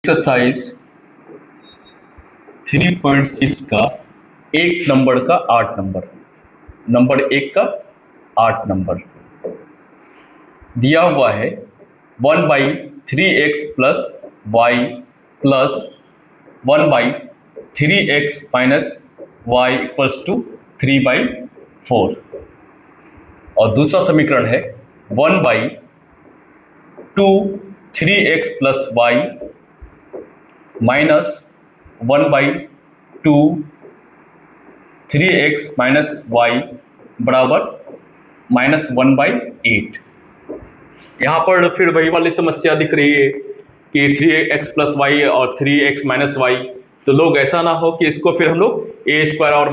Exercise 3.6 का एक number का 8 नंबर, नंबर एक का 8 नंबर दिया हुआ है 1/3x plus y plus 1/3x minus y equals to 3/4। और दूसरा समीकरण है 1/2 3x plus y minus 1/2 3x minus y बराबर -1/8। यहाँ पर फिर वही वाली समस्या दिख रही है कि 3x प्लस वाई और 3x माइनस वाई। तो लोग ऐसा ना हो कि इसको फिर हम लोग ए स्क्वायर और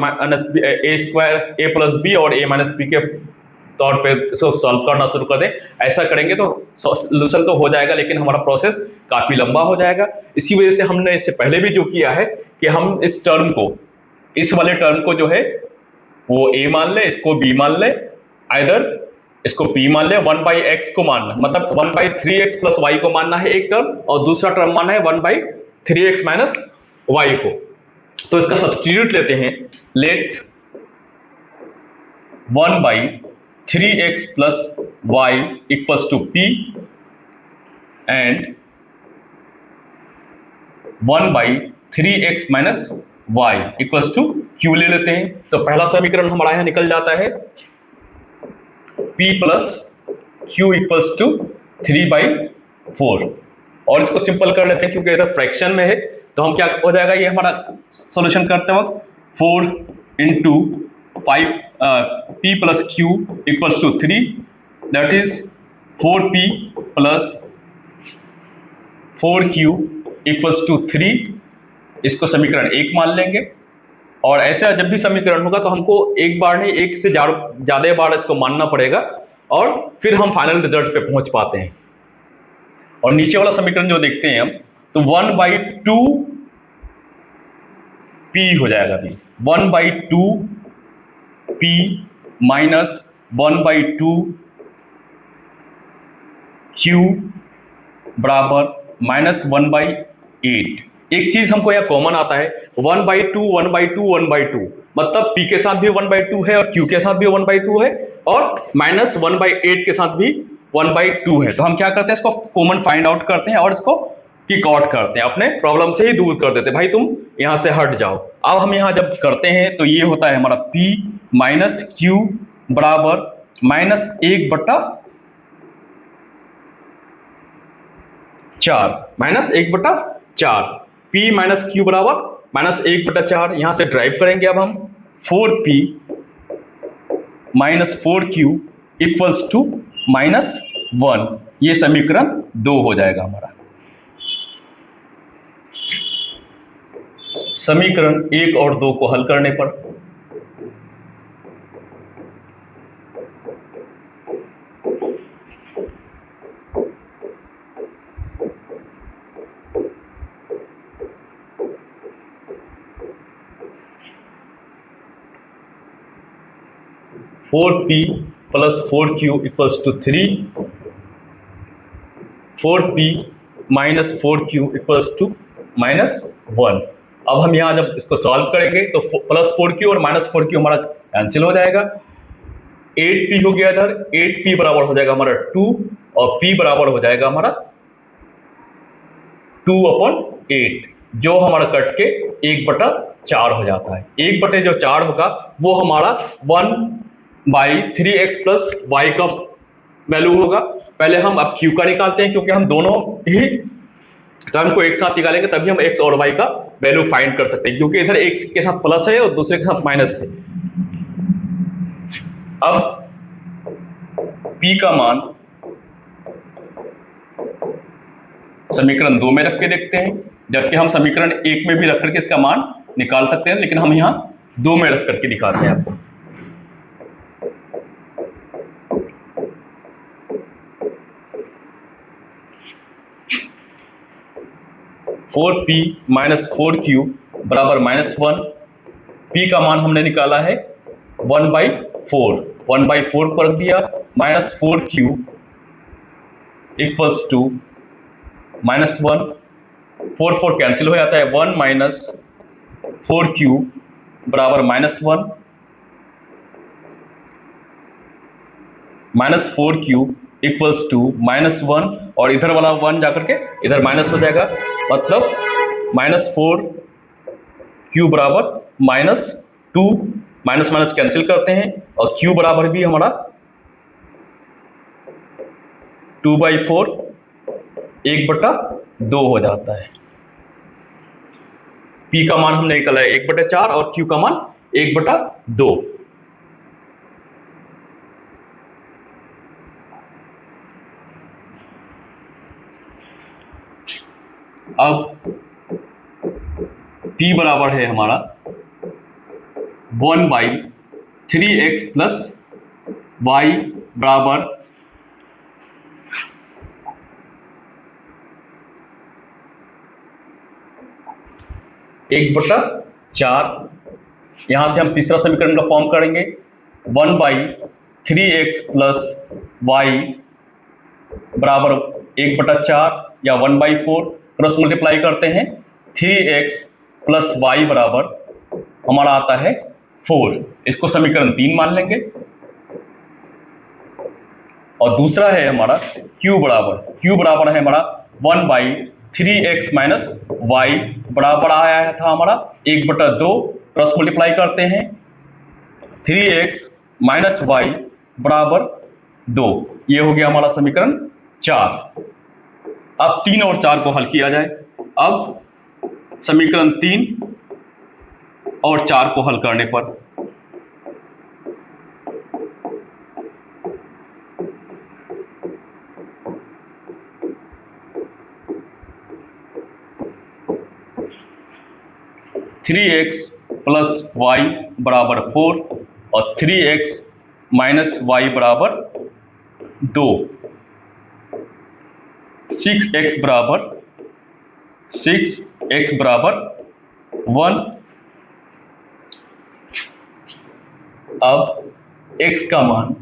ए स्क्वायर ए प्लस बी और ए माइनस बी के तौर पे इसको सॉल्व करना शुरू कर दें। ऐसा करेंगे तो सोल्यूशन तो हो जाएगा, लेकिन हमारा प्रोसेस काफ़ी लंबा हो जाएगा। इसी वजह से हमने इससे पहले भी जो किया है कि हम इस टर्म को, इस वाले टर्म को जो है वो a मान ले, इसको b मान ले, आइदर इसको p मान ले, 1/x को मानना, मतलब 1/3x प्लस वाई को मानना है एक टर्म, और दूसरा टर्म मानना है 1/3x माइनस वाई को। तो इसका सब्स्टिट्यूट लेते हैं। Let 1/3x plus y equals to p and 1/3x minus y equals to q ले लेते हैं। तो पहला समीकरण हमारा यहाँ निकल जाता है p plus q equals to 3/4। और इसको सिंपल कर लेते हैं क्योंकि इधर फ्रैक्शन में है। तो हम क्या हो जाएगा, ये हमारा सॉल्यूशन करते वक्त 4 into 5 p plus q equals to 3, that is 4p plus 4q equals to 3। इसको समीकरण 1 मान लेंगे। और ऐसा जब भी समीकरण होगा तो हमको एक बार नहीं, एक से ज़्यादा बार इसको मानना पड़ेगा, और फिर हम फाइनल रिजल्ट पे पहुंच पाते हैं। और नीचे वाला समीकरण जो देखते हैं हम, तो 1/2 p हो जाएगा। 1/2 p माइनस 1/2 q बराबर -1/8। एक चीज हमको यहाँ कॉमन आता है, 1/2 1/2 1/2, मतलब p के साथ भी 1/2 है और q के साथ भी 1/2 है, और -1/8 के साथ भी 1/2 है। तो हम क्या करते हैं, इसको कॉमन फाइंड आउट करते हैं और इसको किक आउट करते हैं, अपने प्रॉब्लम से ही दूर कर देते हैं, भाई तुम यहाँ से हट जाओ। अब हम यहाँ जब करते हैं तो ये होता है हमारा p माइनस q बराबर -1/4, -1/4। p माइनस क्यू बराबर -1/4। यहां से ड्राइव करेंगे अब हम 4p minus 4q equals to -1। ये समीकरण 2 हो जाएगा हमारा। समीकरण 1 और 2 को हल करने पर 4p plus 4q equals to 3, 4p minus 4q equals to -1। अब हम यहाँ जब इसको सॉल्व करेंगे तो प्लस 4q और माइनस 4q हमारा कैंसिल हो जाएगा। 8p हो गया इधर, 8p बराबर हो जाएगा हमारा 2, और p बराबर हो जाएगा हमारा 2/8, जो हमारा कट के 1/4 हो जाता है। 1/4 होगा वो हमारा 1/3x प्लस वाई का वैल्यू होगा। पहले हम अब q का निकालते हैं, क्योंकि हम दोनों ही टर्म को एक साथ निकालेंगे तभी हम x और y का वैल्यू फाइंड कर सकते हैं, क्योंकि इधर एक के साथ प्लस है और दूसरे के साथ माइनस है। अब p का मान समीकरण 2 में रख के देखते हैं, जबकि हम समीकरण 1 में भी रख करके इसका मान निकाल सकते हैं, लेकिन हम यहाँ 2 में रख करके दिखाते हैं आपको। (4p माइनस 4q बराबर -1). p का मान हमने निकाला है 1/4, 1/4 पर रख दिया, -4q इक्वल्स टू -1। 4 4 कैंसिल हो जाता है, 1 माइनस 4q बराबर -1, -4q इक्वल्स टू -1, और इधर वाला 1 जाकर के इधर माइनस हो जाएगा, मतलब -4q बराबर -2, माइनस माइनस कैंसिल करते हैं, और q बराबर भी हमारा 2/4 1/2 हो जाता है। p का मान हमने निकाला है 1/4 और q का मान 1/2। अब p बराबर है हमारा 1/3x प्लस y बराबर 1/4। यहां से हम तीसरा समीकरण का फॉर्म करेंगे, 1/3x प्लस y बराबर 1/4 या 1/4, क्रॉस मल्टीप्लाई करते हैं, 3x प्लस y बराबर हमारा आता है 4। इसको समीकरण 3 मान लेंगे। और दूसरा है हमारा q बराबर है हमारा 1/3x माइनस y बराबर आया था हमारा 1/2, क्रॉस मल्टीप्लाई करते हैं, 3x माइनस y बराबर 2। ये हो गया हमारा समीकरण 4। अब 3 और 4 को हल किया जाए। अब समीकरण 3 और 4 को हल करने पर 3x प्लस वाई बराबर 4 और 3x माइनस वाई बराबर 2, 6x बराबर 1। अब x का मान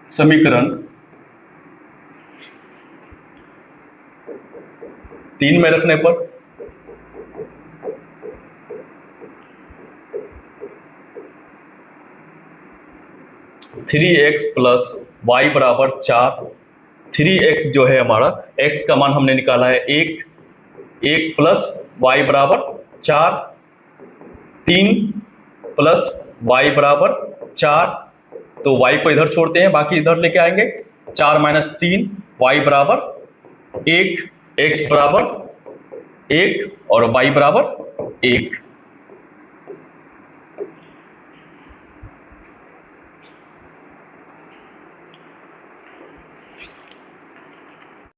समीकरण 3 में रखने पर 3x प्लस वाई बराबर 4, 3x जो है हमारा x का मान हमने निकाला है 1 प्लस वाई बराबर 4, 3 प्लस वाई बराबर 4, तो y को इधर छोड़ते हैं, बाकी इधर लेके आएंगे, 4 माइनस 3 y बराबर 1, x बराबर 1 और y बराबर 1।